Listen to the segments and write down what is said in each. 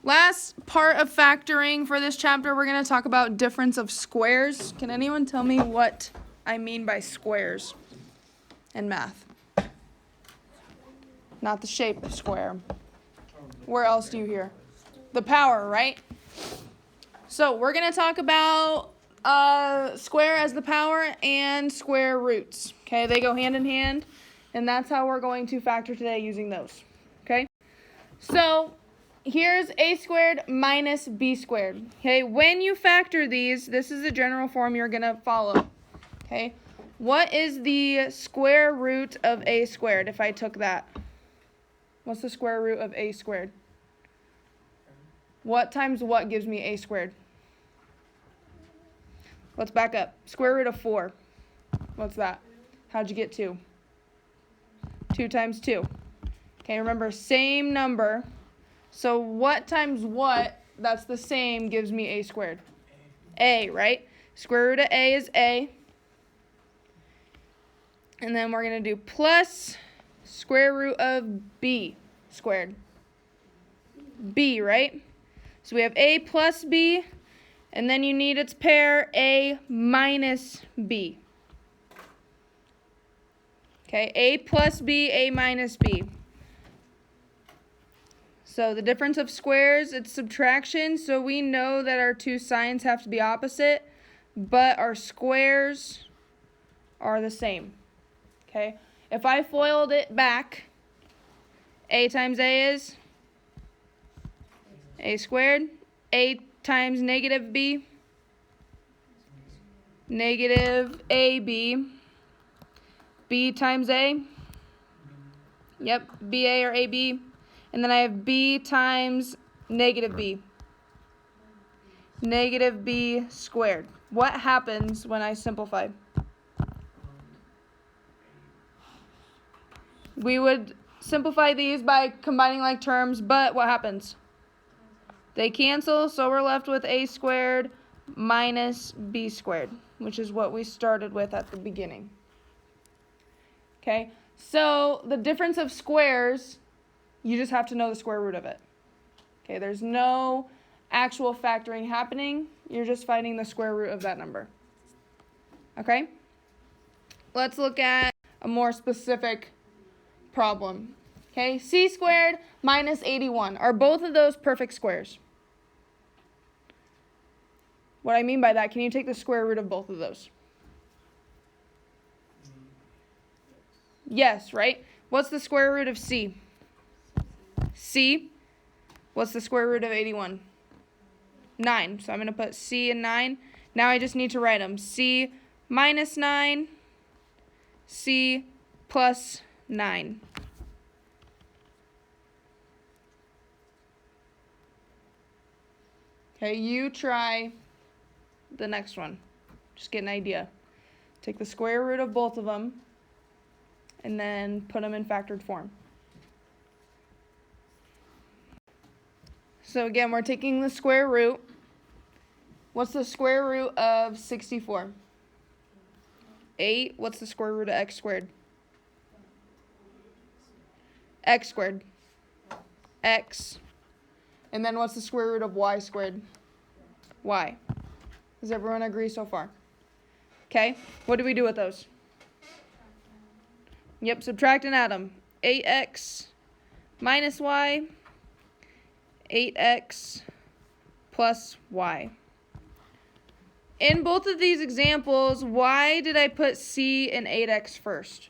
Last part of factoring for this chapter, we're going to talk about difference of squares. Can anyone tell me what I mean by squares in math? Not the shape of square. Where else do you hear? The power, right? So we're going to talk about square as the power and square roots. Okay, they go hand in hand, and that's how we're going to factor today using those. Okay, so here's a squared minus b squared. Okay, when you factor these, this is the general form you're going to follow. Okay, what is the square root of a squared if I took that? What's the square root of a squared? What times what gives me a squared? Let's back up. Square root of 4. What's that? How'd you get 2? 2 times 2. Okay, remember, same number. So what times what that's the same gives me a squared? A, right? Square root of a is a. And then we're going to do plus square root of b squared. B, right? So we have a plus b, and then you need its pair, a minus b. Okay, a plus b, a minus b. So the difference of squares, it's subtraction, so we know that our two signs have to be opposite, but our squares are the same. Okay, if I FOILed it back, a times a is a squared. A times negative b, negative ab. B times a, yep, ba or ab. And then I have b times negative b, negative b squared. What happens when I simplify? We would simplify these by combining like terms, but what happens? They cancel, so we're left with a squared minus b squared, which is what we started with at the beginning. Okay, so the difference of squares, you just have to know the square root of it. Okay, there's no actual factoring happening. You're just finding the square root of that number. Okay, let's look at a more specific problem. Okay, c squared minus 81. Are both of those perfect squares? What I mean by that, can you take the square root of both of those? Yes, right? What's the square root of c? C. What's the square root of 81? 9. So I'm going to put c and 9. Now I just need to write them. C minus 9, c plus 9. Okay, you try the next one. Just get an idea. Take the square root of both of them and then put them in factored form. So again, we're taking the square root. What's the square root of 64? 8. What's the square root of x squared? X squared. X. And then what's the square root of y squared? Y. Does everyone agree so far? Okay, what do we do with those? Yep, subtract and add them. 8x minus y, 8x plus y. In both of these examples, why did I put c and 8x first?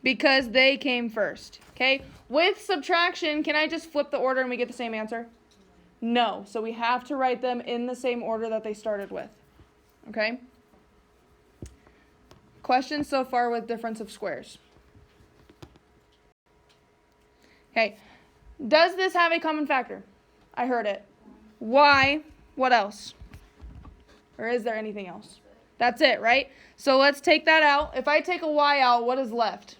Because they came first. Okay? With subtraction, can I just flip the order and we get the same answer? No. So we have to write them in the same order that they started with. Okay? Questions so far with difference of squares? Okay. Does this have a common factor? I heard it. Y. What else? Or is there anything else? That's it, right? So let's take that out. If I take a y out, what is left?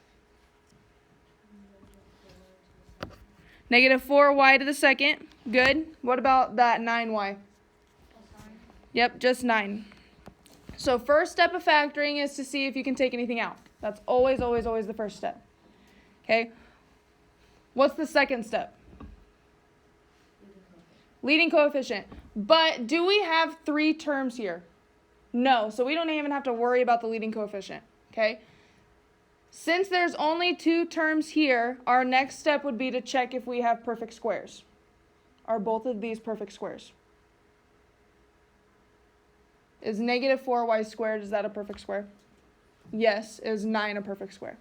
Negative 4y to the second. Good. What about that 9y? Yep, just 9. So first step of factoring is to see if you can take anything out. That's always, always, always the first step. Okay? What's the second step? Leading coefficient. But do we have 3 terms here? No, so we don't even have to worry about the leading coefficient. Okay? Since there's only 2 terms here, our next step would be to check if we have perfect squares. Are both of these perfect squares? Is negative 4y squared, is that a perfect square? Yes. Is 9 a perfect square?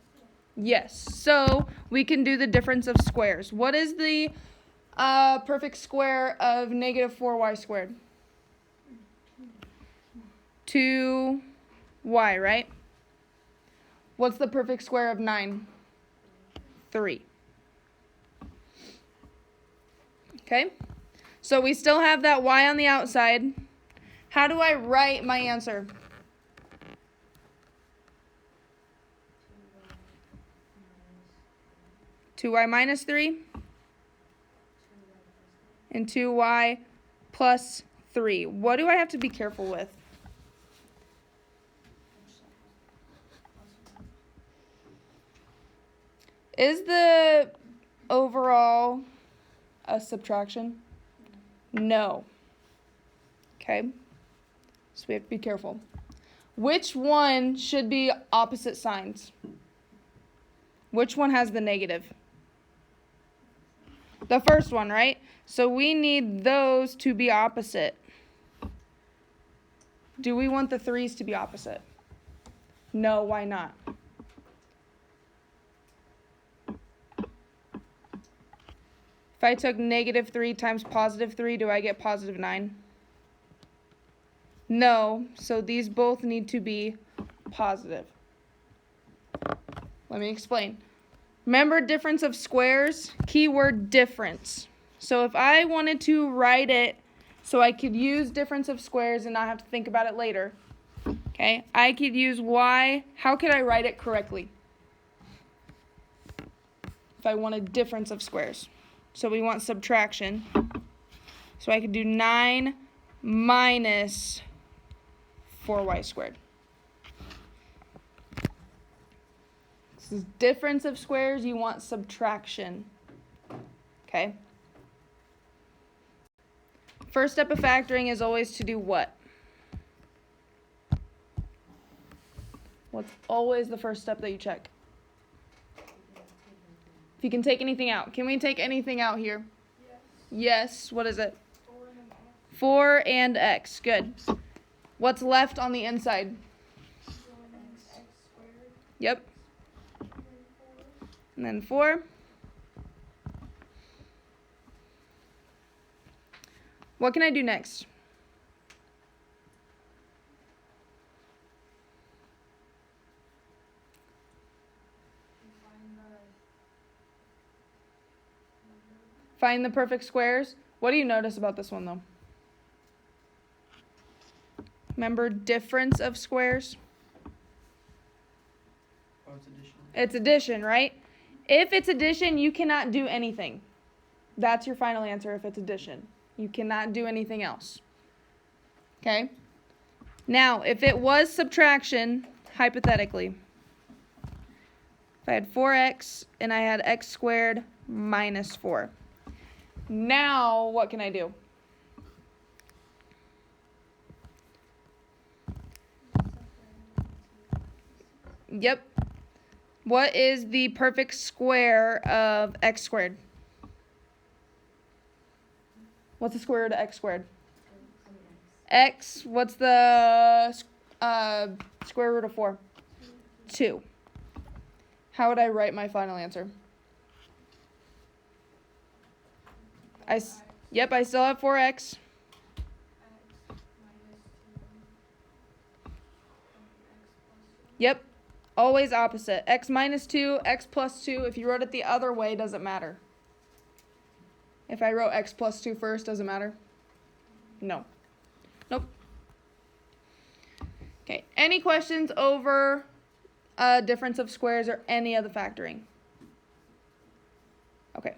Yes. So we can do the difference of squares. What is the perfect square of negative 4y squared? 2y, right? What's the perfect square of 9? 3. Okay? So we still have that y on the outside. How do I write my answer? Two y minus 3 and 2y plus 3. What do I have to be careful with? Is the overall a subtraction? No. Okay. So we have to be careful. Which one should be opposite signs? Which one has the negative? The first one, right? So we need those to be opposite. Do we want the 3's to be opposite? No, why not? If I took negative 3 times positive 3, do I get positive 9? No, so these both need to be positive. Let me explain. Remember difference of squares? Keyword difference. So if I wanted to write it so I could use difference of squares and not have to think about it later, okay, I could use y. How could I write it correctly? If I wanted difference of squares. So we want subtraction. So I could do 9 minus 4y squared. This is difference of squares. You want subtraction. Okay? First step of factoring is always to do what? What's always the first step that you check? If you can take anything out. Can we take anything out here? Yes. What is it? 4 and x. Good. What's left on the inside? Yep. And then 4. What can I do next? Find the perfect squares. What do you notice about this one, though? Remember difference of squares? Oh, it's addition. It's addition, right? If it's addition, you cannot do anything. That's your final answer if it's addition. You cannot do anything else. Okay? Now, if it was subtraction, hypothetically, if I had 4x and I had x squared minus 4. Now, what can I do? Yep. What is the perfect square of x squared? What's the square root of x squared? X, what's the square root of 4? 2. How would I write my final answer? Yep, I still have 4x. Yep, always opposite. X minus 2, x plus 2. If you wrote it the other way, doesn't matter. If I wrote x plus 2 first, does it matter? No. Nope. Okay, any questions over difference of squares or any of the factoring? Okay.